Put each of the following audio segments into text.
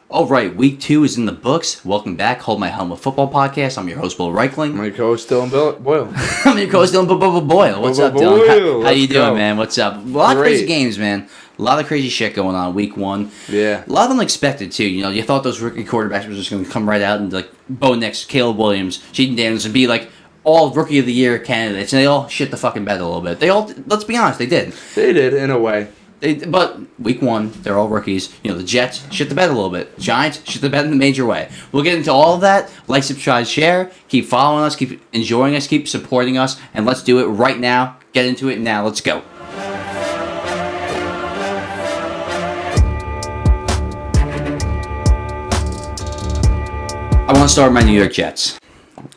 All right, week 2 is in the books. Welcome back. Hold My Helmet Football Podcast. I'm your host, Will Reichling. My co-host, Dylan Boyle. I'm your co-host, Dylan Boyle. What's up, Dylan? How you doing, man? What's up? A lot of crazy games, man. A lot of crazy shit going on week 1. Yeah. A lot of unexpected, too. You know, you thought those rookie quarterbacks were just going to come right out and, like, Bo Nix, Caleb Williams, Jaden Daniels, and be, like, all Rookie of the Year candidates. And they all shit the fucking bed a little bit. They all, let's be honest, they did. They did, in a way. But week 1, they're all rookies. You know, the Jets shit the bed a little bit. Giants shit the bed in a major way. We'll get into all of that. Like, subscribe, share. Keep following us. Keep enjoying us. Keep supporting us. And let's do it right now. Get into it now. Let's go. I want to start with my New York Jets.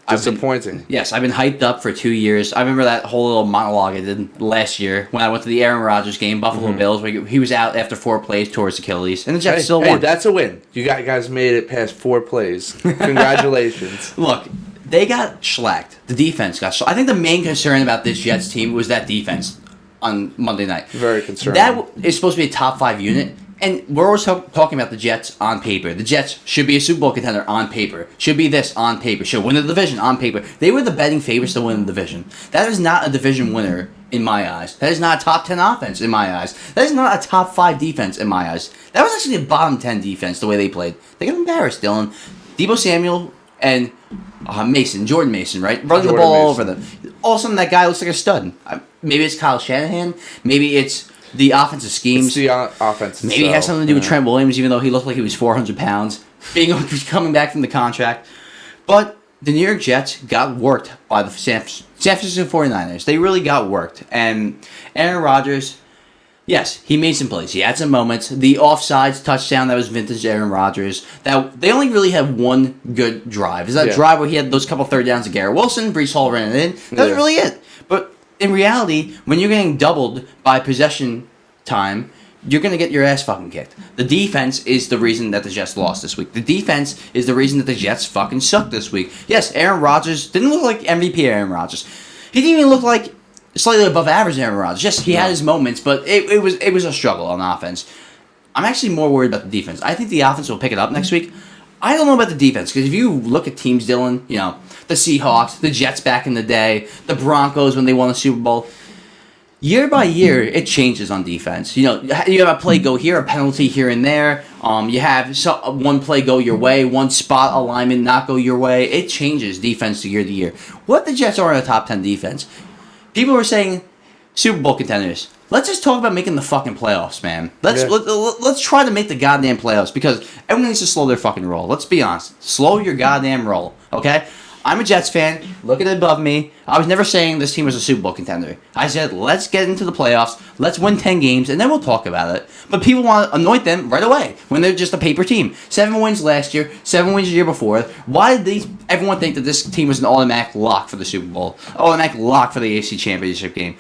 Disappointing. Yes, I've been hyped up for 2 years. I remember that whole little monologue I did last year when I went to the Aaron Rodgers game, Buffalo Bills, where he was out after 4 plays towards Achilles, and the Jets still won. Hey, that's a win. You guys made it past 4 plays. Congratulations. Look, they got shellacked. The defense got shellacked. I think the main concern about this Jets team was that defense on Monday night. Very concerning. That is supposed to be a top 5 unit. And we're always talking about the Jets on paper. The Jets should be a Super Bowl contender on paper. Should be this on paper. Should win the division on paper. They were the betting favorites to win the division. That is not a division winner in my eyes. That is not a top 10 offense in my eyes. That is not a top 5 defense in my eyes. That was actually a bottom 10 defense the way they played. They got embarrassed, Dylan. Deebo Samuel and Jordan Mason, right? Running the ball all over them. All of a sudden, that guy looks like a stud. Maybe it's Kyle Shanahan. Maybe it's the offensive schemes. It's the offense. Maybe it has something to do with Trent Williams, even though he looked like he was 400 pounds, coming back from the contract. But the New York Jets got worked by the San Francisco 49ers. They really got worked. And Aaron Rodgers, yes, he made some plays. He had some moments. The offsides touchdown, that was vintage Aaron Rodgers. That they only really had one good drive. Is that drive where he had those couple third downs to Garrett Wilson, Breece Hall ran it in. That's really it. But in reality, when you're getting doubled by possession time, you're going to get your ass fucking kicked. The defense is the reason that the Jets lost this week. The defense is the reason that the Jets fucking sucked this week. Yes, Aaron Rodgers didn't look like MVP Aaron Rodgers. He didn't even look like slightly above average Aaron Rodgers. Yes, he had his moments, but it was a struggle on offense. I'm actually more worried about the defense. I think the offense will pick it up next week. I don't know about the defense, because if you look at teams, Dylan, you know, the Seahawks, the Jets back in the day, the Broncos when they won the Super Bowl, year by year, it changes on defense. You know, you have a play go here, a penalty here and there. You have one play go your way, one spot alignment not go your way. It changes defense to year. What if the Jets are in a top 10 defense? People were saying Super Bowl contenders. Let's just talk about making the fucking playoffs, man. Let's try to make the goddamn playoffs, because everyone needs to slow their fucking roll. Let's be honest. Slow your goddamn roll, okay? I'm a Jets fan. Look at it above me. I was never saying this team was a Super Bowl contender. I said, let's get into the playoffs. Let's win 10 games, and then we'll talk about it. But people want to anoint them right away when they're just a paper team. 7 wins last year, 7 wins the year before. Why did everyone think that this team was an automatic lock for the Super Bowl? Automatic lock for the AFC Championship game?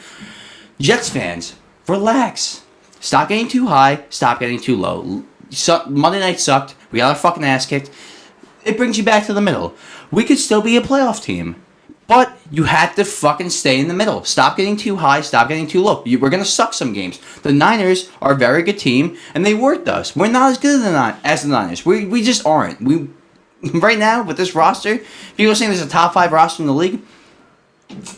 Jets fans, relax. Stop getting too high. Stop getting too low. Monday night sucked. We got our fucking ass kicked. It brings you back to the middle. We could still be a playoff team. But you have to fucking stay in the middle. Stop getting too high. Stop getting too low. We're going to suck some games. The Niners are a very good team, and they worked us. We're not as good as the Niners. We just aren't. Right now, with this roster, people are saying there's a top 5 roster in the league.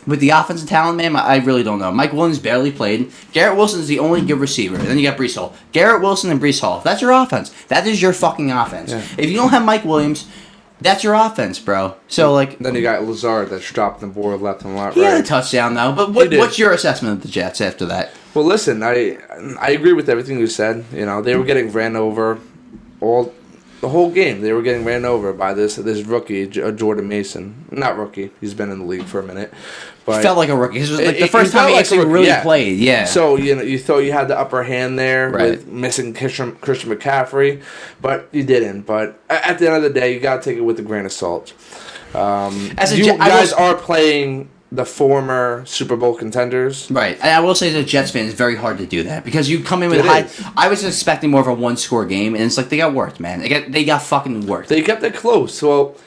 With the offensive talent, man, I really don't know. Mike Williams barely played. Garrett Wilson is the only good receiver. And then you got Breece Hall. Garrett Wilson and Breece Hall. That's your offense. That is your fucking offense. Yeah. If you don't have Mike Williams, that's your offense, bro. So, like... Then you got Lazard that's dropped the board left and right. He had a touchdown, though. But what's your assessment of the Jets after that? Well, listen, I agree with everything you said. You know, they were getting ran over the whole game. They were getting ran over by this rookie, Jordan Mason. Not rookie. He's been in the league for a minute. But he felt like a rookie. This was like the first time he actually really played. Yeah. So, you know, you thought you had the upper hand there with missing Christian McCaffrey, but you didn't. But at the end of the day, you got to take it with a grain of salt. You guys are playing the former Super Bowl contenders. Right. And I will say, as a Jets fan, it's very hard to do that, because you come in with high... I was expecting more of a one-score game, and it's like they got worked, man. They got fucking worked. They kept it close. Well,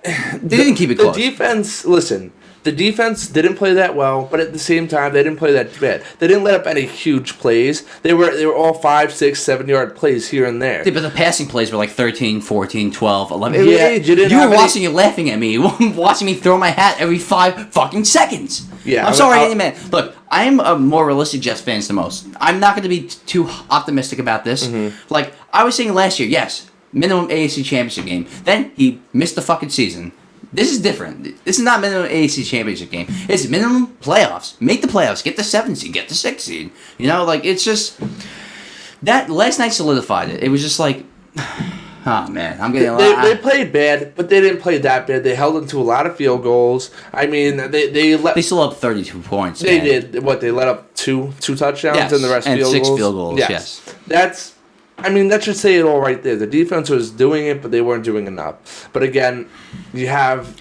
they didn't keep it close. The defense, listen, the defense didn't play that well, but at the same time, they didn't play that bad. They didn't let up any huge plays. They were all 5, 6, 7-yard plays here and there. Yeah, but the passing plays were like 13, 14, 12, 11. Yeah, you were watching you laughing at me, watching me throw my hat every 5 fucking seconds. Yeah, I'm sorry, man. Look, I'm a more realistic Jets fan than most. I'm not going to be too optimistic about this. Like, I was saying last year, yes, minimum AFC championship game. Then he missed the fucking season. This is different. This is not minimum AFC championship game. It's minimum playoffs. Make the playoffs. Get the 7th seed. Get the 6th seed. You know, like, it's just... That last night solidified it. It was just like... Oh, man. I'm getting... They played bad, but they didn't play that bad. They held them to a lot of field goals. I mean, they still up 32 points. They did. What, they let up two touchdowns and the rest and field 6 goals? field goals, yes. That should say it all right there. The defense was doing it, but they weren't doing enough. But again, you have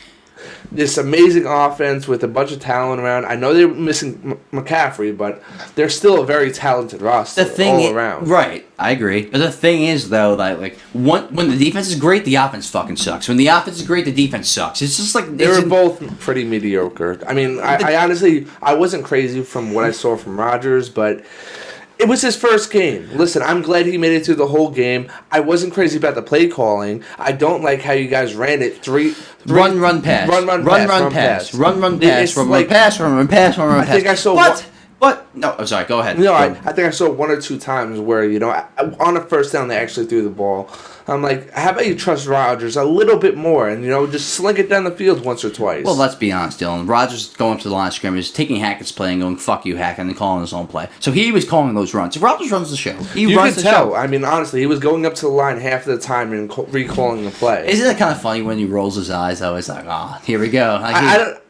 this amazing offense with a bunch of talent around. I know they're missing McCaffrey, but they're still a very talented roster around. Right, I agree. But the thing is, though, that like when the defense is great, the offense fucking sucks. When the offense is great, the defense sucks. It's just like... They were both pretty mediocre. I mean, I honestly, I wasn't crazy from what I saw from Rodgers, but... It was his first game. Listen, I'm glad he made it through the whole game. I wasn't crazy about the play calling. I don't like how you guys ran it. Run, pass. I think I saw... No, I'm sorry. Go ahead. No, I think I saw 1 or 2 times where, on a first down, they actually threw the ball. I'm like, how about you trust Rodgers a little bit more and, just sling it down the field once or twice? Well, let's be honest, Dylan. Rodgers going up to the line of scrimmage, taking Hackett's play and going, fuck you, Hackett, and calling his own play. So he was calling those runs. If Rodgers runs the show, you can tell. I mean, honestly, he was going up to the line half of the time and recalling the play. Isn't it kind of funny when he rolls his eyes, though? It's like, here we go.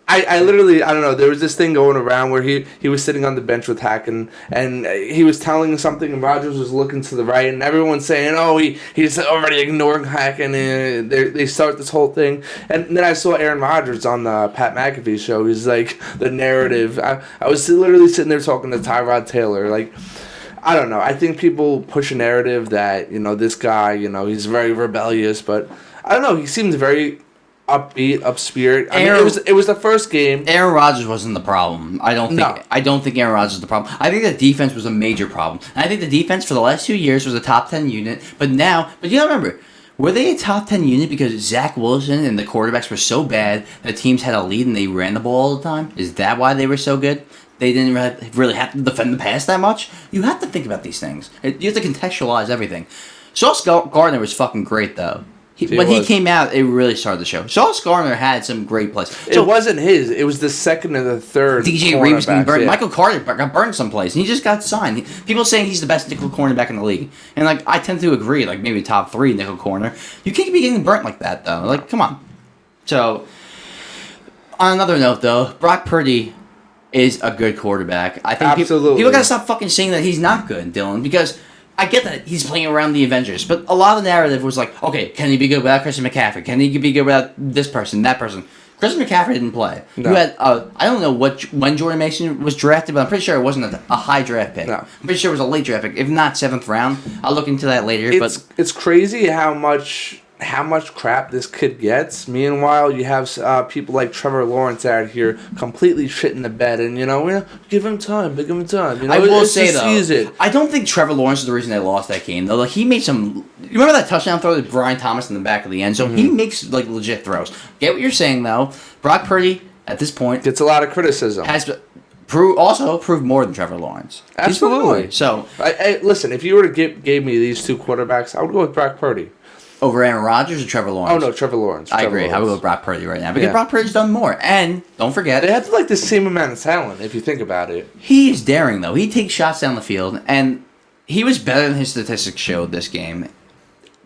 I literally, I don't know, there was this thing going around where he was sitting on the bench with Hacken, and he was telling something, and Rodgers was looking to the right, and everyone's saying, oh, he's already ignoring Hacken, and they start this whole thing. And then I saw Aaron Rodgers on the Pat McAfee show. He's like, the narrative. I was literally sitting there talking to Tyrod Taylor, like... I don't know. I think people push a narrative that, this guy, he's very rebellious, but I don't know. He seems very... upbeat, up spirit. It was the first game. Aaron Rodgers wasn't the problem. I don't think Aaron Rodgers is the problem. I think the defense was a major problem. And I think the defense for the last 2 years was a top 10 unit. But you gotta remember, were they a top 10 unit because Zach Wilson and the quarterbacks were so bad that teams had a lead and they ran the ball all the time? Is that why they were so good? They didn't really have to defend the pass that much? You have to think about these things. You have to contextualize everything. Sauce Gardner was fucking great, though. When he came out, it really started the show. Sauce Gardner had some great plays. It wasn't his. It was the second and the third. DJ Reed was getting burned. Yeah. Michael Carter got burned someplace, and he just got signed. People saying he's the best nickel cornerback in the league. And, I tend to agree. Maybe top 3 nickel corner. You can't be getting burnt like that, though. Come on. So, on another note, though, Brock Purdy is a good quarterback. I think absolutely. People got to stop fucking saying that he's not good, Dylan, because... I get that he's playing around the Avengers, but a lot of the narrative was like, okay, can he be good without Christian McCaffrey? Can he be good without this person, that person? Christian McCaffrey didn't play. No. You had, I don't know when Jordan Mason was drafted, but I'm pretty sure it wasn't a high draft pick. No. I'm pretty sure it was a late draft pick, if not 7th round. I'll look into that later. It's crazy how much crap this kid gets. Meanwhile, you have people like Trevor Lawrence out here completely shitting the bed, and give him time, give him time. I will say though, I don't think Trevor Lawrence is the reason they lost that game. Though, he made some. You remember that touchdown throw to Brian Thomas in the back of the end zone? Mm-hmm. He makes legit throws. Get what you're saying though. Brock Purdy at this point gets a lot of criticism. Has proved more than Trevor Lawrence. Absolutely. So, listen, if you were to give me these 2 quarterbacks, I would go with Brock Purdy. Over Aaron Rodgers or Trevor Lawrence? Oh, no, Trevor Lawrence. I agree. I would go with Brock Purdy right now. Because Brock Purdy's done more. And, don't forget... They have the same amount of talent, if you think about it. He is daring, though. He takes shots down the field, and he was better than his statistics showed this game.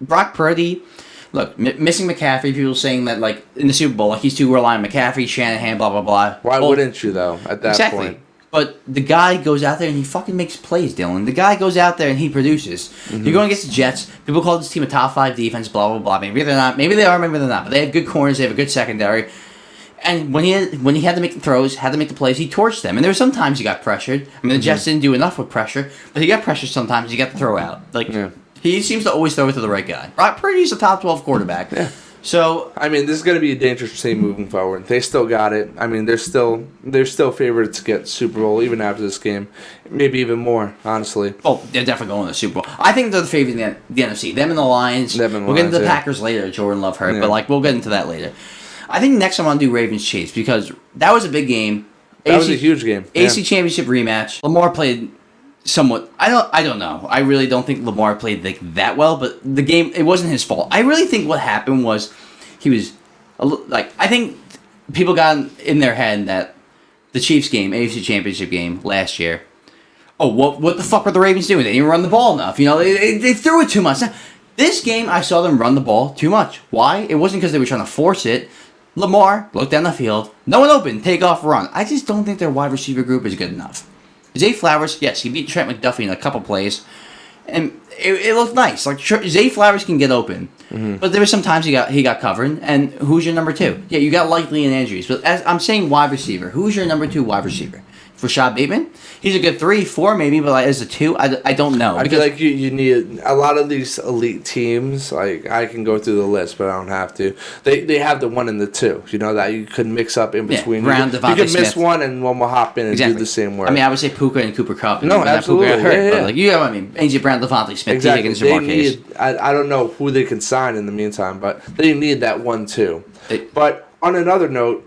Brock Purdy... Look, missing McCaffrey, people saying that, in the Super Bowl, he's too reliant on McCaffrey, Shanahan, blah, blah, blah. Why wouldn't you, though, at that point? But the guy goes out there and he fucking makes plays, Dylan. The guy goes out there and he produces. Mm-hmm. You're going against the Jets. People call this team a top 5 defense, blah, blah, blah. Maybe they're not. Maybe they are, maybe they're not. But they have good corners. They have a good secondary. And when he had to make the throws, had to make the plays, he torched them. And there were some times he got pressured. I mean, the Jets didn't do enough with pressure. But he got pressured sometimes. He got the throw out. He seems to always throw it to the right guy. Brock Purdy's a top 12 quarterback. Yeah. So I mean, this is going to be a dangerous team moving forward. They still got it. I mean, they're still favorites to get Super Bowl even after this game, maybe even more. Honestly. Oh, they're definitely going to the Super Bowl. I think they're the favorite in the NFC. Them and the Lions. We'll get into the Packers later. Jordan Love hurt, but we'll get into that later. I think next I'm going to do Ravens Chiefs because that was a big game. That was a huge game. AC Championship rematch. Lamar played somewhat. I don't know. I really don't think Lamar played that well, but the game, it wasn't his fault. I really think what happened was he was I think people got in their head that the Chiefs game, AFC Championship game last year. Oh, what the fuck were the Ravens doing? They didn't run the ball enough. They threw it too much. This game, I saw them run the ball too much. Why? It wasn't because they were trying to force it. Lamar looked down the field. No one open. Take off, run. I just don't think their wide receiver group is good enough. Zay Flowers, yes, he beat Trent McDuffie in a couple plays, and it looked nice. Zay Flowers can get open, but there were some times he got covered. And who's your number 2? Yeah, you got Likely and Andrews, but as I'm saying, wide receiver. Who's your number 2 wide receiver? Rashad Bateman? He's a good 3, 4 maybe, but as a 2, I don't know. I feel like you need a lot of these elite teams. I can go through the list, but I don't have to. They have the 1 and the 2. that you could mix up in between. Yeah, you could miss one and one will hop in and do the same work. I mean, I would say Puka and Cooper Kupp. No, absolutely. Puka got hurt, but you know what I mean. AJ Brown, Devontae Smith, exactly. They need. I don't know who they can sign in the meantime, but they need that 1-2. But on another note,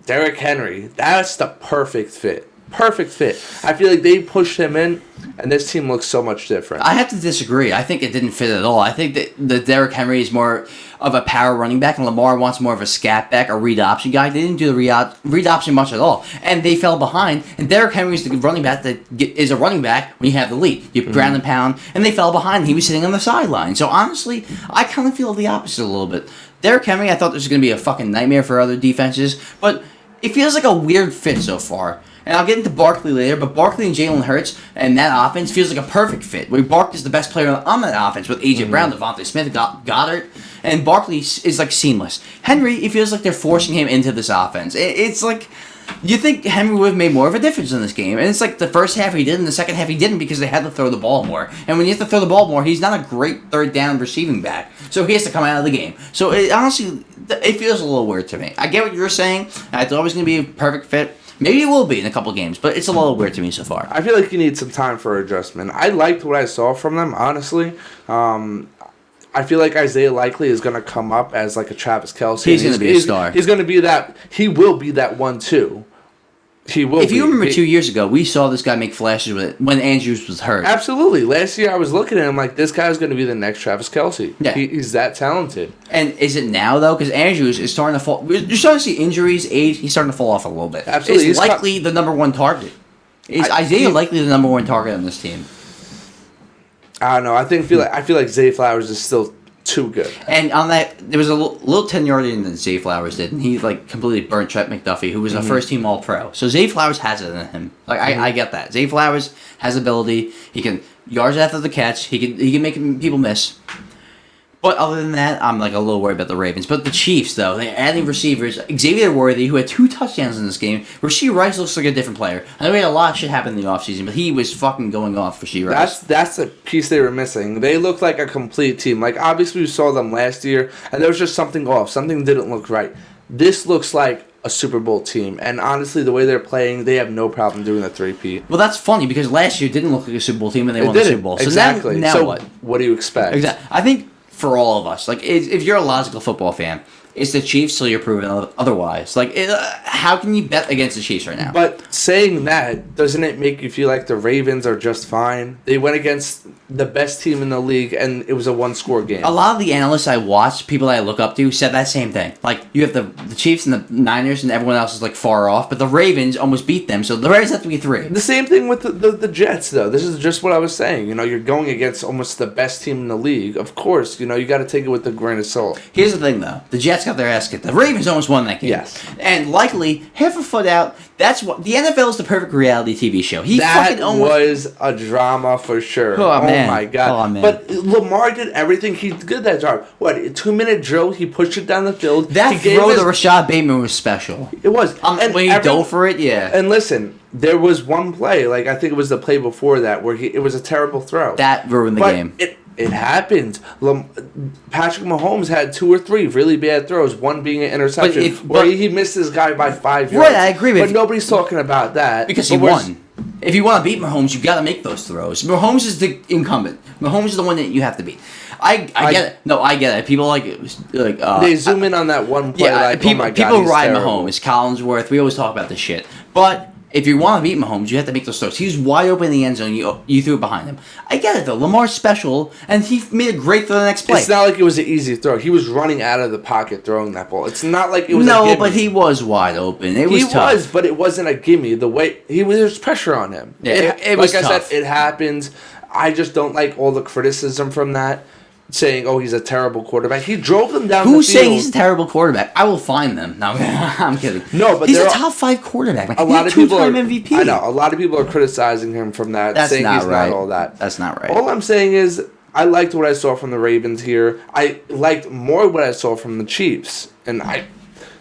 Derrick Henry, that's the perfect fit. Perfect fit. I feel like they pushed him in, and this team looks so much different. I have to disagree. I think it didn't fit at all. I think that Derrick Henry is more of a power running back, and Lamar wants more of a scat back, a read option guy. They didn't do the read option much at all, and they fell behind. And Derrick Henry is the running back that is a running back when you have the lead. You ground and pound, and they fell behind. He was sitting on the sideline. So honestly, I kind of feel the opposite a little bit. Derrick Henry, I thought this was going to be a fucking nightmare for other defenses, but it feels like a weird fit so far. And I'll get into Barkley later, but Barkley and Jalen Hurts and that offense feels like a perfect fit. Where Barkley's the best player on that offense with A.J. Brown, Devontae Smith, Goddard, and Barkley is seamless. Henry, it feels like they're forcing him into this offense. It's like you think Henry would have made more of a difference in this game. And it's like the first half he did, and the second half he didn't because they had to throw the ball more. And when you have to throw the ball more, he's not a great third down receiving back. So he has to come out of the game. So honestly, it feels a little weird to me. I get what you're saying. I thought it was going to be a perfect fit. Maybe it will be in a couple games, but it's a little weird to me so far. I feel like you need some time for adjustment. I liked what I saw from them, honestly. I feel like Isaiah Likely is going to come up as like a Travis Kelce. He's going to be a star. He's going to be that. He will be that 1-2. He will. If you remember 2 years ago, we saw this guy make flashes with it when Andrews was hurt. Absolutely. Last year, I was looking at him like, this guy's going to be the next Travis Kelce. Yeah. He's that talented. And is it now, though? Because Andrews is starting to fall. You're starting to see injuries, age. He's starting to fall off a little bit. Absolutely. Is Likely the number 1 target? Is Isaiah Likely the number 1 target on this team? I don't know. I feel like Zay Flowers is still too good. And on that, there was a little 10-yard in that Zay Flowers did, and he completely burnt Trent McDuffie, who was a first-team All-Pro. So Zay Flowers has it in him. I get that. Zay Flowers has ability. He can yards after the catch. He can make people miss. But other than that, I'm a little worried about the Ravens. But the Chiefs, though, they're adding receivers. Xavier Worthy, who had 2 touchdowns in this game. Rasheed Rice looks like a different player. I know he had a lot of shit happen in the offseason, but he was fucking going off for Rasheed Rice. That's the piece they were missing. They look like a complete team. Obviously, we saw them last year, and there was just something off. Something didn't look right. This looks like a Super Bowl team. And honestly, the way they're playing, they have no problem doing a 3-peat. Well, that's funny because last year didn't look like a Super Bowl team, and they won the Super Bowl. So exactly. Now what? What do you expect? Exactly. I think for all of us, if you're a logical football fan, it's the Chiefs till you're proven otherwise. How can you bet against the Chiefs right now? But saying that, doesn't it make you feel like the Ravens are just fine? They went against the best team in the league, and it was a 1-score game. A lot of the analysts I watch, people that I look up to, said that same thing. You have the Chiefs and the Niners, and everyone else is far off, but the Ravens almost beat them, so the Ravens have to be 3. The same thing with the Jets, though. This is just what I was saying. You're going against almost the best team in the league. Of course, you got to take it with a grain of salt. Here's the thing, though. The Jets got their ass kicked. The Ravens almost won that game. Yes. And likely, half a foot out, that's what the NFL is the perfect reality TV show. That was a drama for sure. Oh, man. My God. Oh, man. But Lamar did everything. He did that job. What, a 2-minute drill? He pushed it down the field. That throw to Rashad Bateman was special. It was. And when he dove for it, yeah. And listen, there was one play, I think it was the play before that, where it was a terrible throw. That ruined the game. It happens. Patrick Mahomes had 2 or 3 really bad throws, one being an interception, where he missed his guy by 5 yards. Right, I agree. But nobody's talking about that. Because he won. If you want to beat Mahomes, you got to make those throws. Mahomes is the incumbent. Mahomes is the one that you have to beat. I get it. No, I get it. People they zoom in on that one play. Yeah, oh my God, people ride terrible. Mahomes, Collinsworth. We always talk about this shit. But if you want to beat Mahomes, you have to make those throws. He was wide open in the end zone. You threw it behind him. I get it, though. Lamar's special, and he made a great throw the next play. It's not like it was an easy throw. He was running out of the pocket throwing that ball. It's not like it was a gimme. But he was wide open. He was, but it wasn't a gimme. The way there's pressure on him. Yeah, it was tough. Like I said, it happens. I just don't like all the criticism from that. Saying, "Oh, he's a terrible quarterback." He drove them down. Who's saying he's a terrible quarterback? I will find them. No, I'm kidding. No, but he's a top 5 quarterback. Man. A lot of people are MVP. I know. A lot of people are criticizing him from that, saying he's not all that. That's not right. All I'm saying is, I liked what I saw from the Ravens here. I liked more what I saw from the Chiefs, and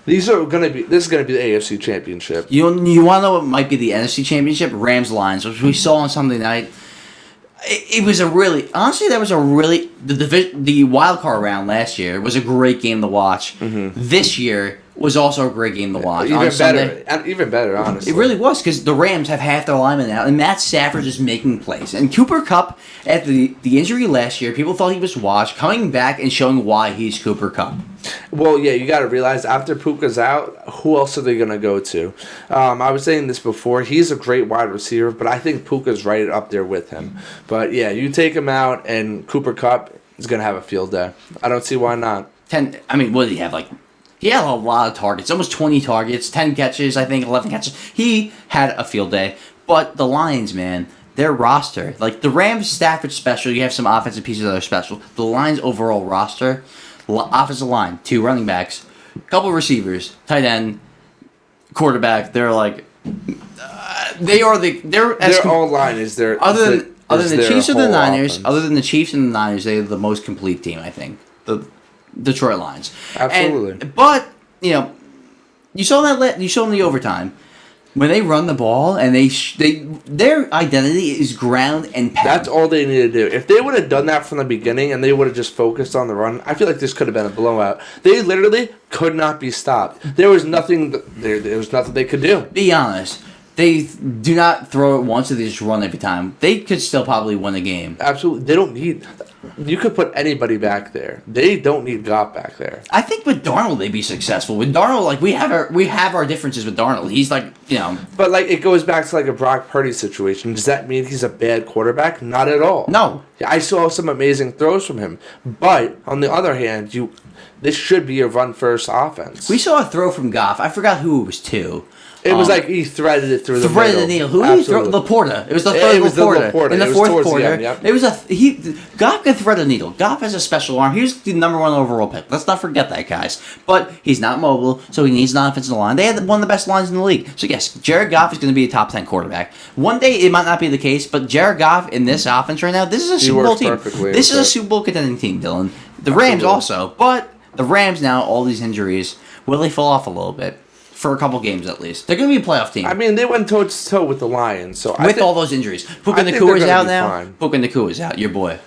this is gonna be the AFC Championship. You want to know what might be the NFC Championship? Rams-Lions, which we saw on Sunday night. It was the wild card round last year was a great game to watch. Mm-hmm. This year was also a great game to watch. Even better, honestly. It really was because the Rams have half their linemen out, and Matt Stafford is making plays. And Cooper Kupp, after the injury last year, people thought he was washed, coming back and showing why he's Cooper Kupp. Well, yeah, you got to realize after Puka's out, who else are they going to go to? I was saying this before. He's a great wide receiver, but I think Puka's right up there with him. But, yeah, you take him out, and Cooper Kupp is going to have a field day. I don't see why not. What did he have, He had a lot of targets, almost 20 targets, 10 catches, I think, 11 catches. He had a field day. But the Lions, man, their roster, the Rams, Stafford special, you have some offensive pieces that are special. The Lions' overall roster, offensive line, 2 running backs, couple receivers, tight end, quarterback. They're their whole line is their other than the Chiefs or the Niners. Offense. Other than the Chiefs and the Niners, they're the most complete team, I think. The Detroit Lions. Absolutely. But you saw in the overtime when they run the ball and their identity is ground and pound. That's all they need to do. If they would have done that from the beginning and they would have just focused on the run, I feel like this could have been a blowout. They literally could not be stopped. There was nothing. There was nothing they could do. Be honest. They do not throw it once and they just run every time. They could still probably win a game. Absolutely. They don't need... You could put anybody back there. They don't need Goff back there. I think with Darnold they'd be successful. With Darnold, we have our differences with Darnold. He's But it goes back to a Brock Purdy situation. Does that mean he's a bad quarterback? Not at all. No. I saw some amazing throws from him. But on the other hand, this should be a run-first offense. We saw a throw from Goff. I forgot who it was to. It was he threaded it through the middle. Threaded the needle. Who did he throw? Laporta. It was the third Laporta. In the fourth quarter. Goff can thread a needle. Goff has a special arm. He was the number 1 overall pick. Let's not forget that, guys. But he's not mobile, so he needs an offensive line. They had one of the best lines in the league. So yes, Jared Goff is going to be a top 10 quarterback. One day it might not be the case, but Jared Goff in this offense right now, this is a Super Bowl team. This is a Super Bowl contending team, Dylan. The Rams also, but the Rams now, all these injuries, will they fall off a little bit? For a couple games at least. They're going to be a playoff team. They went toe-to-toe with the Lions. So with all those injuries. Puka Nakua's out now. Puka Nakua's out, your boy.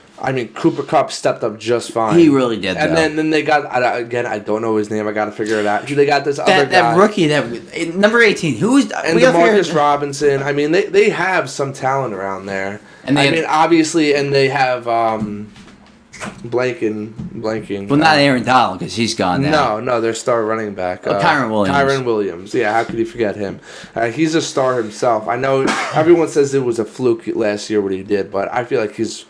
Cooper Kupp stepped up just fine. He really did, And then they got, I don't know his name. I got to figure it out. They got this other guy. That rookie, number 18. Who is... And DeMarcus Robinson. They have some talent around there. And obviously, and they have... Blanking. Well, not Aaron Donald because he's gone now. No, their star running back. Kyron Williams. Kyron Williams. Yeah, how could you forget him? He's a star himself. I know everyone says it was a fluke last year what he did, but I feel like he's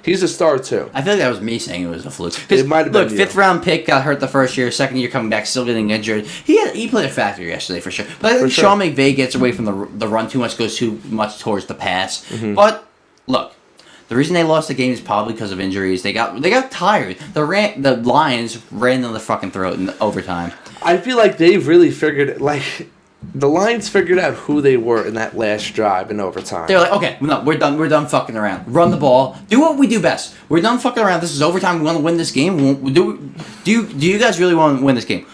a star too. I feel like that was me saying it was a fluke. It might have been. Look, 5th round pick got hurt the first year, second year coming back, still getting injured. He played a factor yesterday for sure. But I think Sean McVay gets away from the run too much, goes too much towards the pass. Mm-hmm. But look. The reason they lost the game is probably because of injuries. They got tired. The Lions ran them the fucking throat in overtime. I feel like they've really figured the Lions figured out who they were in that last drive in overtime. They're like, okay, no, we're done. We're done fucking around. Run the ball. Do what we do best. We're done fucking around. This is overtime. We want to win this game. Do you guys really want to win this game?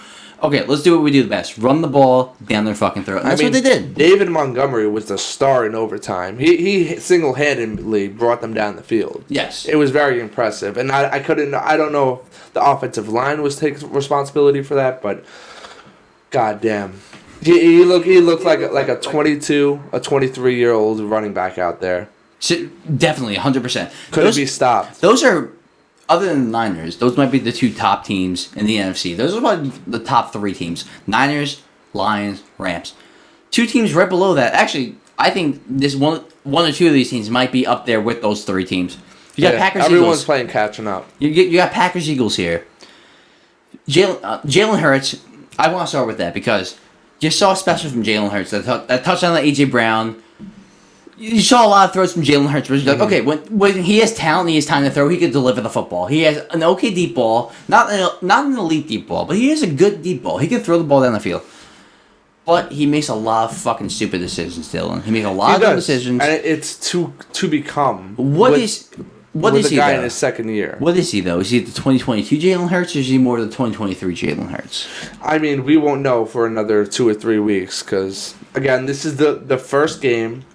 okay, let's do what we do the best. Run the ball down their fucking throat. And that's what they did. David Montgomery was the star in overtime. He single-handedly brought them down the field. Yes. It was very impressive. And I don't know if the offensive line was taking responsibility for that, but goddamn. He looked like a 22, a 23-year-old running back out there. Definitely, 100%. Couldn't be stopped. Those are, other than the Niners, those might be the two top teams in the NFC. Those are probably the top three teams. Niners, Lions, Rams. Two teams right below that. Actually, I think this one or two of these teams might be up there with those three teams. You got Packers, everyone's Eagles. playing catching up. You got Packers, Eagles here. Jalen Hurts, I want to start with that because you saw a special from Jalen Hurts. That touchdown on A.J. Brown. You saw a lot of throws from Jalen Hurts where he's like, okay, when he has talent, he has time to throw, he can deliver the football. He has an okay deep ball, not an elite deep ball, but he has a good deep ball. He can throw the ball down the field. But he makes a lot of fucking stupid decisions, Dylan. He makes a lot of dumb decisions. And it's to become. What is he, guy though? in his second year? What is he, though? Is he the 2022 Jalen Hurts, or is he more the 2023 Jalen Hurts? I mean, we won't know for another 2 or 3 weeks because, again, this is the first game.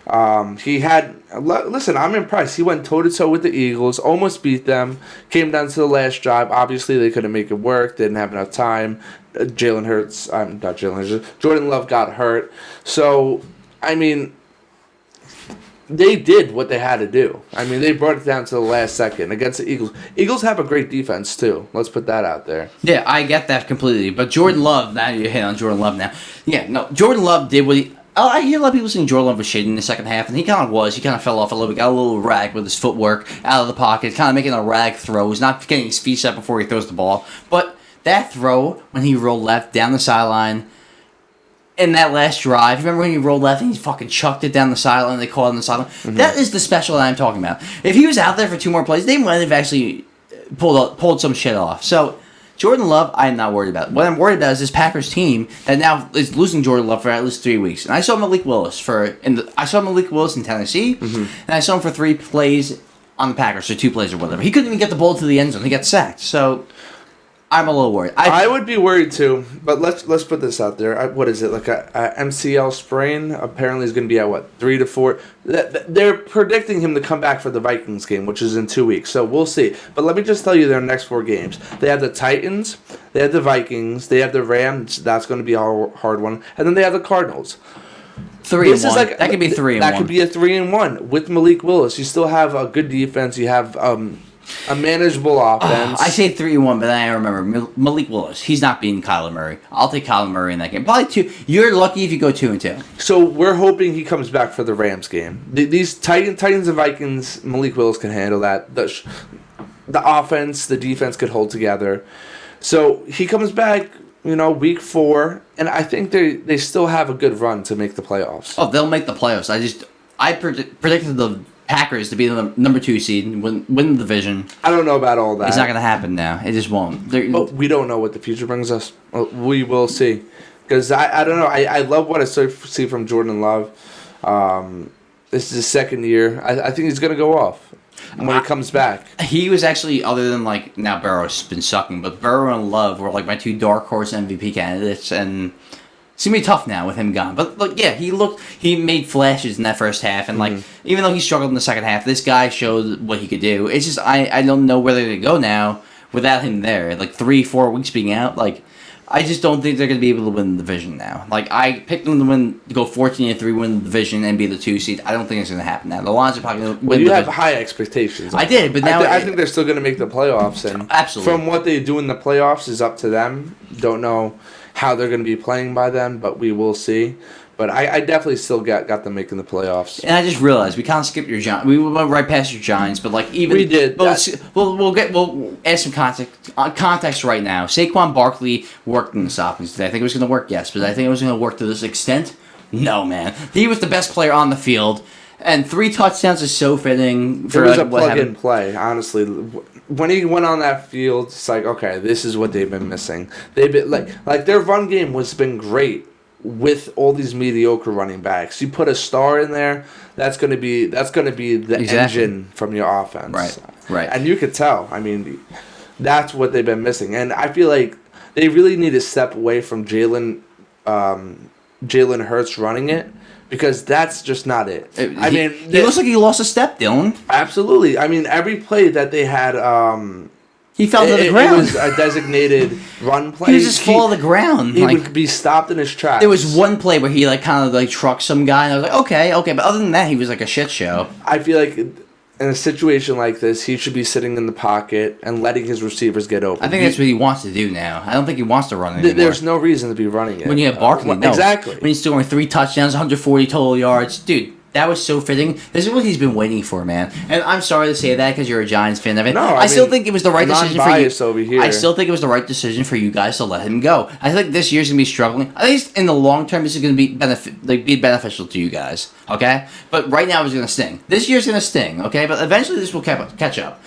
Listen, I'm impressed. He went toe-to-toe with the Eagles, almost beat them, came down to the last drive. Obviously, they couldn't make it work, didn't have enough time. Jordan Love got hurt. So, I mean, they did what they had to do. I mean, they brought it down to the last second against the Eagles. Eagles have a great defense, too. Let's put that out there. Yeah, I get that completely. But Jordan Love, now you hit on Jordan Love now. Yeah, no, Jordan Love did what he... I hear a lot of people saying Jordan Love was shitty in the second half, and he kind of was. He kind of fell off a little bit, got a little rag with his footwork out of the pocket, kind of making a rag throw. He's not getting his feet set before he throws the ball. But that throw, when he rolled left down the sideline, in that last drive, remember when he rolled left and he fucking chucked it down the sideline, they called it on the sideline? Mm-hmm. That is the special that I'm talking about. If he was out there for 2 more plays, they might have actually pulled some shit off. So... Jordan Love, I'm not worried about. What I'm worried about is this Packers team that now is losing Jordan Love for at least 3 weeks. And I saw Malik Willis in Tennessee, and I saw him for 3 plays on the Packers, or 2 plays or whatever. He couldn't even get the ball to the end zone. He got sacked. So I'm a little worried. I would be worried too, but let's put this out there. What is it, like a MCL sprain? Apparently, is going to be at 3 to 4. They're predicting him to come back for the Vikings game, which is in 2 weeks. So we'll see. But let me just tell you their next 4 games. They have the Titans, they have the Vikings, they have the Rams. That's going to be a hard one, and then they have the Cardinals. 3-1. That could be 3-1. That could be a 3-1 with Malik Willis. You still have a good defense. You have a manageable offense. I say 3-1, but then I remember Malik Willis. He's not beating Kyler Murray. I'll take Kyler Murray in that game. Probably 2. You're lucky if you go 2-2. So we're hoping he comes back for the Rams game. These Titans and Vikings, Malik Willis can handle that. The offense, the defense could hold together. So he comes back, week 4, and I think they still have a good run to make the playoffs. Oh, they'll make the playoffs. I predicted the Packers to be the number 2 seed and win the division. I don't know about all that. It's not going to happen now. It just won't. But we don't know what the future brings us. We will see. Because I don't know. I love what I see from Jordan Love. This is his second year. I think he's going to go off when he comes back. He was actually, other than now Burrow's been sucking, but Burrow and Love were my 2 dark horse MVP candidates, and it's going to be tough now with him gone. But yeah, he made flashes in that first half, and even though he struggled in the second half, this guy showed what he could do. It's just, I don't know where they're going to go now without him there. 3-4 weeks being out, I just don't think they're going to be able to win the division now. I picked them to go 14-3, win the division, and be the 2 seed. I don't think it's going to happen now. The Lions are probably going to win the division. You have high expectations. I did, but now... I think they're still going to make the playoffs. And absolutely. From what they do in the playoffs is up to them. Don't know how they're going to be playing by then, but we will see. But I definitely still got them making the playoffs. And I just realized we kind of skipped your Giants. We went right past your Giants, but even we did. But we'll add some context right now. Saquon Barkley worked in this offense today. I think it was going to work, yes, but I think it was going to work to this extent. No, man, he was the best player on the field, and 3 touchdowns is so fitting. It was a plug-in play, honestly. When he went on that field, it's okay, this is what they've been missing. They've been their run game has been great with all these mediocre running backs. You put a star in there, that's going to be the engine from your offense. Right. And you could tell. I mean, that's what they've been missing. And I feel like they really need to step away from Jalen Hurts running it. Because that's just not it. He looks like he lost a step, Dylan. Absolutely. I mean, every play that they had, he fell to the ground. It was a designated run play. He would just fall to the ground. He would be stopped in his tracks. There was one play where he kind of trucked some guy, and I was like, okay. But other than that, he was like a shit show. I feel like in a situation like this, he should be sitting in the pocket and letting his receivers get open. I think that's what he wants to do now. I don't think he wants to run anymore. There's no reason to be running it. When you have Barkley, no. Exactly. When he's scoring 3 touchdowns, 140 total yards. Dude, that was so fitting. This is what he's been waiting for, man. And I'm sorry to say that because you're a Giants fan. I still think it was the right decision for you. Over here. I still think it was the right decision for you guys to let him go. I think this year's going to be struggling. At least in the long term, this is going to be beneficial to you guys. Okay? But right now, it's going to sting. This year's going to sting. Okay? But eventually, this will catch up.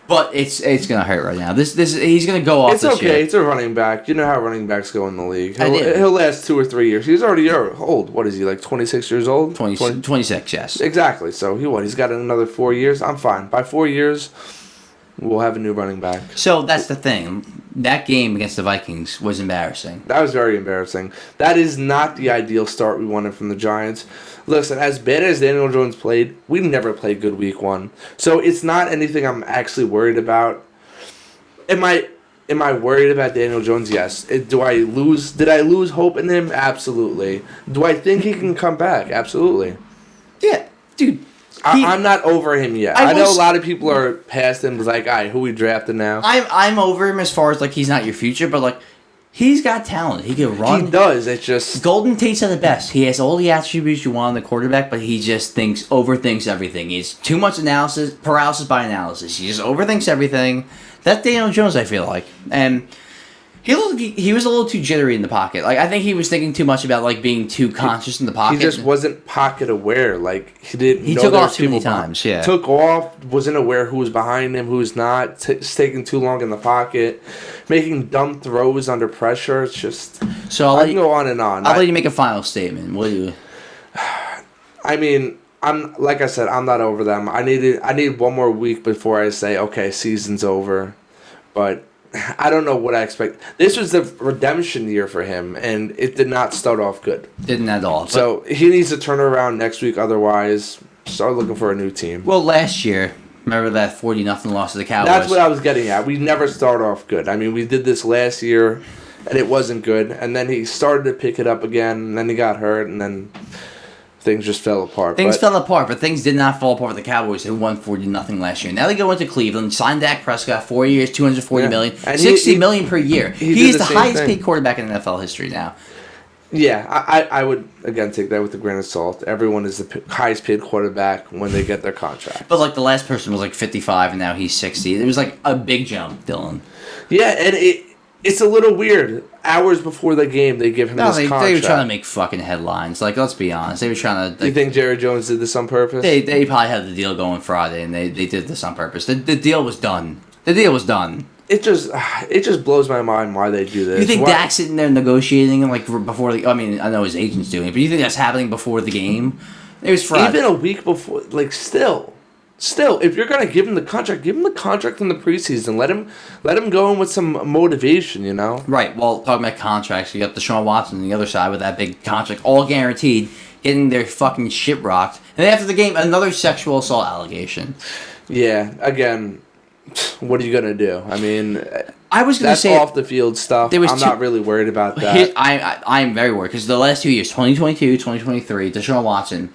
But it's going to hurt right now. This he's going to go off this year. It's okay. It's a running back. You know how running backs go in the league. He'll last 2 or 3 years. He's already old. What is he, 26 years old? 26, yes. Exactly. So he's got another 4 years. I'm fine. By 4 years, we'll have a new running back. So that's the thing. That game against the Vikings was embarrassing. That was very embarrassing. That is not the ideal start we wanted from the Giants. Listen, as bad as Daniel Jones played, we never played good week 1. So it's not anything I'm actually worried about. Am I worried about Daniel Jones? Yes. Did I lose hope in him? Absolutely. Do I think he can come back? Absolutely. Yeah, dude. I'm not over him yet. I know a lot of people are past him. Like, all right, who we drafted now? I'm over him as far as he's not your future, but he's got talent. He can run. He does. It's just Golden Tate's at the best. He has all the attributes you want in the quarterback, but he just overthinks everything. He's too much paralysis by analysis. He just overthinks everything. That's Daniel Jones, I feel like, and he was a little too jittery in the pocket. I think he was thinking too much about being too conscious in the pocket. He just wasn't pocket aware. He didn't. He took off too many times. Yeah, took off. Wasn't aware who was behind him, who's not. Taking too long in the pocket, making dumb throws under pressure. It's just. So I can go on and on. I'll let you make a final statement. What do you? I mean, like I said, I'm not over them. I need one more week before I say, okay, season's over, but. I don't know what I expect. This was the redemption year for him, and it did not start off good. Didn't at all. So he needs to turn around next week. Otherwise, start looking for a new team. Well, last year, remember that 40-0 loss to the Cowboys? That's what I was getting at. We never start off good. I mean, we did this last year, and it wasn't good. And then he started to pick it up again, and then he got hurt, and then things just fell apart. Things fell apart, but things did not fall apart with the Cowboys, who won 40-0 last year. Now they go into Cleveland, signed Dak Prescott, 4 years, $240 million, and $60 million per year. He's the highest paid quarterback in NFL history now. Yeah, I would, again, take that with a grain of salt. Everyone is the highest paid quarterback when they get their contract. But the last person was 55, and now he's 60. It was a big jump, Dylan. Yeah, and it's a little weird. Hours before the game, they give him this contract. They were trying to make fucking headlines. Let's be honest. They were trying to... You think Jerry Jones did this on purpose? They probably had the deal going Friday, and they did this on purpose. The deal was done. The deal was done. It just blows my mind why they do this. You think Dak's sitting there negotiating before the... I mean, I know his agent's doing it, but you think that's happening before the game? It was Friday. Even a week before... Still, if you're gonna give him the contract in the preseason. Let him go in with some motivation, you know. Right. Well, talking about contracts, you got Deshaun Watson on the other side with that big contract, all guaranteed, getting their fucking shit rocked, and then after the game, another sexual assault allegation. Yeah. Again, what are you gonna do? I mean, I was gonna say off the field stuff. I'm not really worried about that. I'm very worried because the last 2 years, 2022, 2023, Deshaun Watson.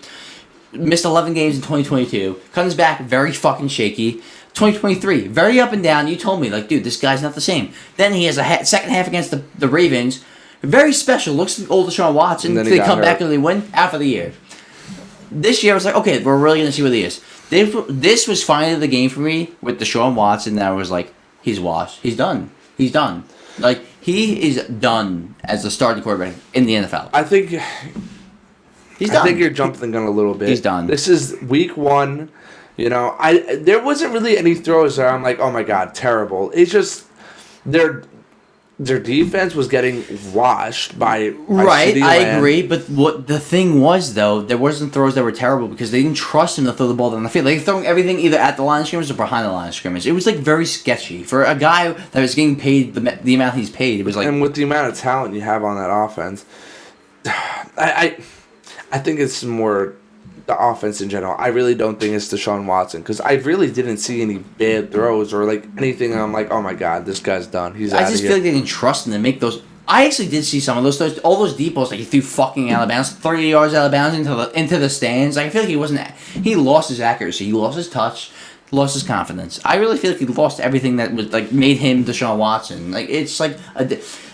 Missed 11 games in 2022. Comes back very fucking shaky. 2023, very up and down. You told me, dude, this guy's not the same. Then he has a second half against the Ravens. Very special. Looks like old Deshaun Watson. They come back and they win out for the year. This year, I was like, okay, we're really going to see what he is. This was finally the game for me with Deshaun Watson that I was like, he's washed. He's done. He's done. He is done as the starting quarterback in the NFL. I think you're jumping the gun a little bit. He's done. This is week 1. You know, there wasn't really any throws there. I'm like, oh my god, terrible. It's just they're their defense was getting washed by right. CeeDee I Lamb. agree, but what the thing was though, there wasn't throws that were terrible because they didn't trust him to throw the ball down the field. They were throwing everything either at the line of scrimmage or behind the line of scrimmage. It was like very sketchy for a guy that was getting paid the amount he's paid. It was like, and with the amount of talent you have on that offense, I think it's more the offense in general. I really don't think it's Deshaun Watson because I really didn't see any bad throws or like anything. I'm like, oh my god, this guy's done. He's out of here. I just feel like they didn't trust him to make those. I actually did see some of those throws. All those deep balls, like he threw fucking out of bounds, 30 yards out of bounds into the stands. Like, I feel like he wasn't. He lost his accuracy. He lost his touch. Lost his confidence. I really feel like he lost everything that was like made him Deshaun Watson. Like, it's like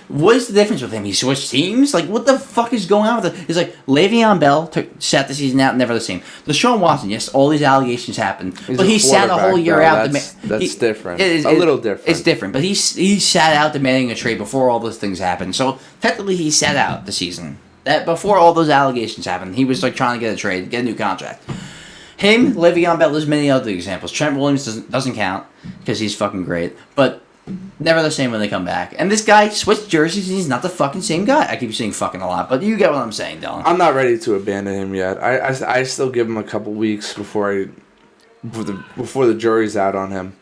what is the difference with him? He switched teams? Like, what the fuck is going on with it? It's like Le'Veon Bell sat the season out, never the same. Deshaun Watson, yes, all these allegations happened, but he sat a whole year out. That's different. A little different. It's different, but he sat out demanding a trade before all those things happened. So technically, he sat out the season. That before all those allegations happened, he was like trying to get a trade, get a new contract. Him, Le'Veon Bell, there's many other examples. Trent Williams doesn't count because he's fucking great, but never the same when they come back. And this guy switched jerseys and he's not the fucking same guy. I keep saying fucking a lot, but you get what I'm saying, Dylan. I'm not ready to abandon him yet. I still give him a couple weeks before the jury's out on him.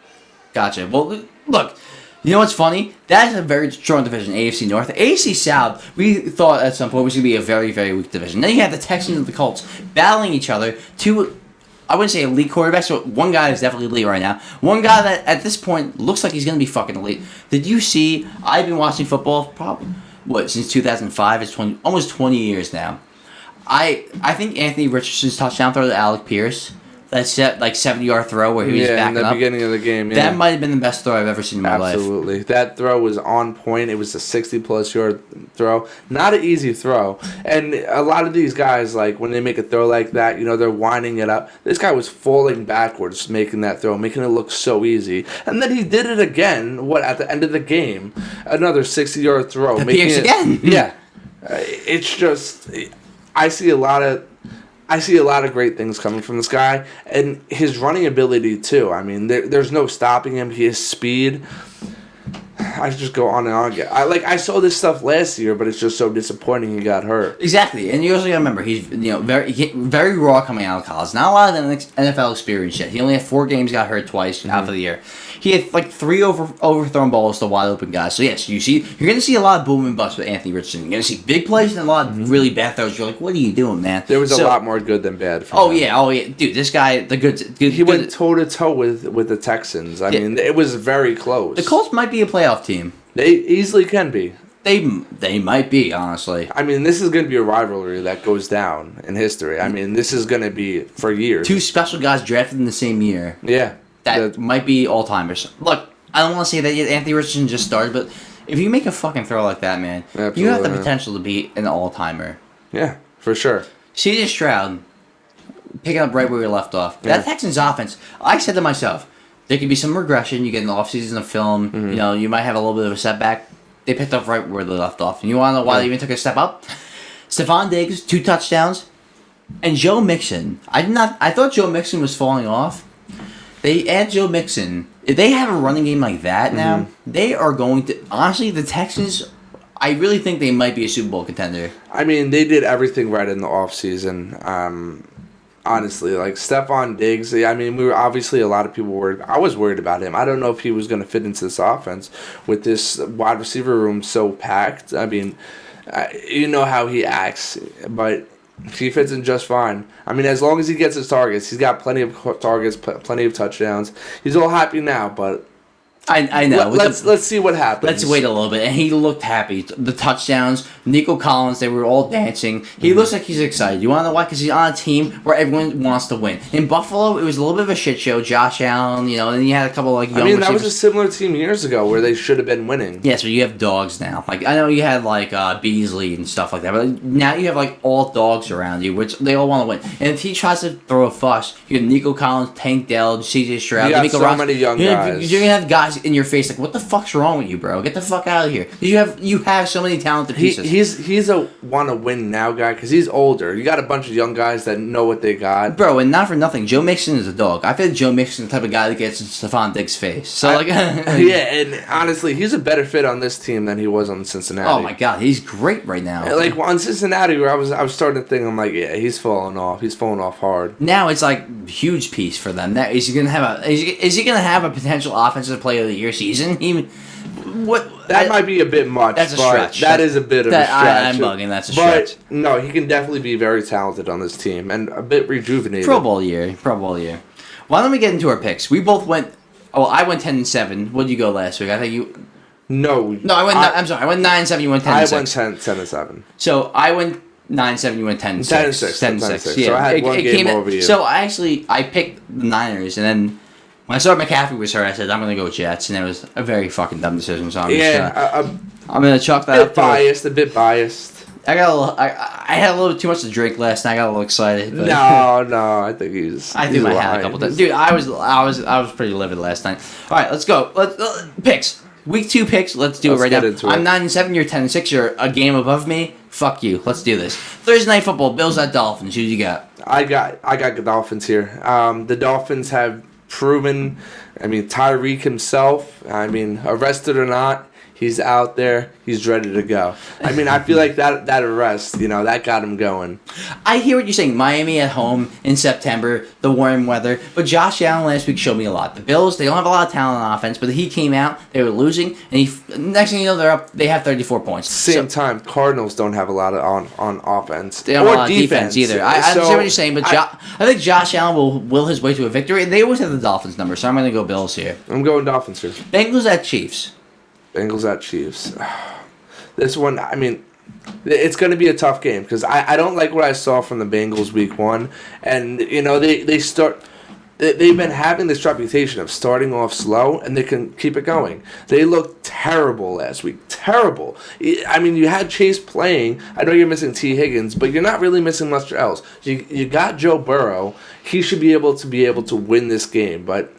Gotcha. Well, look, you know what's funny? That's a very strong division, AFC North. AFC South, we thought at some point was going to be a very, very weak division. Then you have the Texans and the Colts battling each other. Two, I wouldn't say elite quarterbacks, but one guy is definitely elite right now. One guy that at this point looks like he's going to be fucking elite. Did you see? I've been watching football since 2005. It's almost 20 years now. I think Anthony Richardson's touchdown throw to Alec Pierce, that set like 70-yard throw where he was backing up. in the beginning of the game. Yeah. That might have been the best throw I've ever seen in my life. Absolutely. That throw was on point. It was a 60-plus yard throw. Not an easy throw. And a lot of these guys, like, when they make a throw like that, you know, they're winding it up. This guy was falling backwards making that throw, making it look so easy. And then he did it again, at the end of the game? Another 60-yard throw. To Pierce again. Yeah. It's just... I see a lot of great things coming from this guy, and his running ability too. I mean, there's no stopping him. His speed. I just go on and on. I saw this stuff last year, but it's just so disappointing he got hurt. Exactly, and you also got to remember he's very raw coming out of college. Not a lot of NFL experience yet. He only had 4 games, got hurt twice out of the year. He had like 3 overthrown balls to wide open guys. So yes, you're going to see a lot of boom and bust with Anthony Richardson. You're going to see big plays and a lot of really bad throws. You're like, what are you doing, man? There was a lot more good than bad. Oh yeah, dude, this guy, the good. He went toe to toe with the Texans. I mean, it was very close. The Colts might be a playoff team. They easily can be. They might be, honestly. I mean, this is going to be a rivalry that goes down in history. I mean, this is going to be for years. 2 special guys drafted in the same year. Yeah. That might be all-timers. Look, I don't want to say that Anthony Richardson just started, but if you make a fucking throw like that, man, absolutely, you have the potential to be an all-timer. Yeah, for sure. C.J. Stroud, picking up right where we left off. Yeah. That Texans offense, I said to myself, there could be some regression. You get an offseason of film. Mm-hmm. You know, you might have a little bit of a setback. They picked up right where they left off. And you want to know why they even took a step up? Stephon Diggs, 2 touchdowns. And Joe Mixon. I thought Joe Mixon was falling off. They add Joe Mixon. If they have a running game like that now, they are going to... Honestly, the Texans, I really think they might be a Super Bowl contender. I mean, they did everything right in the offseason. Honestly, like Stephon Diggs, I mean, we were obviously a lot of people worried. I was worried about him. I don't know if he was going to fit into this offense with this wide receiver room so packed. I mean, you know how he acts, but he fits in just fine. I mean, as long as he gets his targets, he's got plenty of targets, plenty of touchdowns. He's all happy now, but I know. Let's see what happens. Let's wait a little bit. And he looked happy. The touchdowns, Nico Collins, they were all dancing. He looks like he's excited. You want to know why? Because he's on a team where everyone wants to win. In Buffalo, it was a little bit of a shit show. Josh Allen, and then you had a couple of young receivers. That was a similar team years ago where they should have been winning. Yes, but you have dogs now. Like, I know you had Beasley and stuff like that, but now you have all dogs around you, which they all want to win. And if he tries to throw a fuss, you have Nico Collins, Tank Dell, C.J. Stroud. You got so many young guys. You're going to have guys shots in your face, like, what the fuck's wrong with you, bro? Get the fuck out of here. You have so many talented pieces. He's a want-to-win-now guy because he's older. You got a bunch of young guys that know what they got. Bro, and not for nothing, Joe Mixon is a dog. I feel like Joe Mixon is the type of guy that gets in Stephon Diggs' face. So, yeah, and honestly, he's a better fit on this team than he was on Cincinnati. Oh, my God. He's great right now. Like, on Cincinnati, where I was starting to think, I'm like, yeah, he's falling off. He's falling off hard. Now it's like huge piece for them. Now, is he gonna have a potential offensive player of the year season? That might be a bit much. That's a stretch. That is a bit of a stretch. I'm bugging. That's a stretch. But no, he can definitely be very talented on this team and a bit rejuvenated. Pro Bowl year. Why don't we get into our picks? We both went. Oh, I went 10-7. What did you go last week? I think you. No, I went. I'm sorry. I went 9-7. You went 10-6. I went 10-7. So I went 9-7. You went 10-6. 10-6. Yeah, so I had one game over you. So I picked the Niners, and then when I saw McCaffrey was hurt, I said I'm gonna go Jets, and it was a very fucking dumb decision. So I'm gonna chalk that up. A bit biased. I had a little bit too much to drink last night. I got a little excited. No, I think I threw my hat a couple times. Dude, I was pretty livid last night. All right, let's go. Picks. Week 2 picks. Let's do it right now. I'm 9-7. You're 10-6. You're a game above me. Fuck you. Let's do this. Thursday Night Football. Bills at Dolphins. Who do you got? I got the Dolphins here. The Dolphins have proven. I mean, Tyreek himself. I mean, arrested or not, he's out there. He's ready to go. I mean, I feel like that arrest, that got him going. I hear what you're saying. Miami at home in September, the warm weather. But Josh Allen last week showed me a lot. The Bills, they don't have a lot of talent on offense, but he came out, they were losing, and next thing you know, they have 34 points. Same time, Cardinals don't have a lot of on offense. They don't have a lot of defense either. I understand what you're saying, but I think Josh Allen will will his way to a victory. They always have the Dolphins number, so I'm going to go Bills here. I'm going Dolphins here. Bengals at Chiefs. Bengals at Chiefs. This one, I mean, it's going to be a tough game because I don't like what I saw from the Bengals week 1. And, they've been having this reputation of starting off slow and they can keep it going. They looked terrible last week. Terrible. I mean, you had Chase playing. I know you're missing T. Higgins, but you're not really missing much else. You got Joe Burrow. He should be able to win this game, but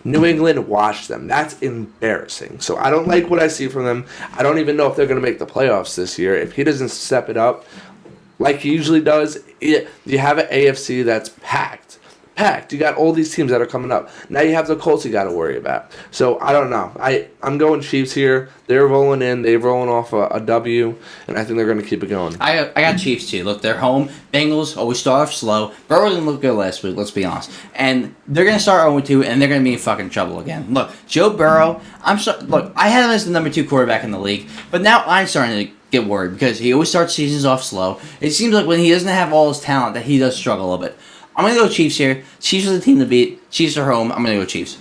New England washed them. That's embarrassing. So I don't like what I see from them. I don't even know if they're going to make the playoffs this year. If he doesn't step it up like he usually does, you have an AFC that's packed. You got all these teams that are coming up. Now you have the Colts you got to worry about. So I don't know. I'm going Chiefs here. They're rolling in. They're rolling off a W, and I think they're going to keep it going. I got Chiefs too. Look, they're home. Bengals always start off slow. Burrow didn't look good last week, let's be honest. And they're going to start 0-2, and they're going to be in fucking trouble again. Look, Joe Burrow, I had him as the number 2 quarterback in the league, but now I'm starting to get worried because he always starts seasons off slow. It seems like when he doesn't have all his talent that he does struggle a little bit. I'm going to go Chiefs here. Chiefs are the team to beat. Chiefs are home. I'm going to go Chiefs.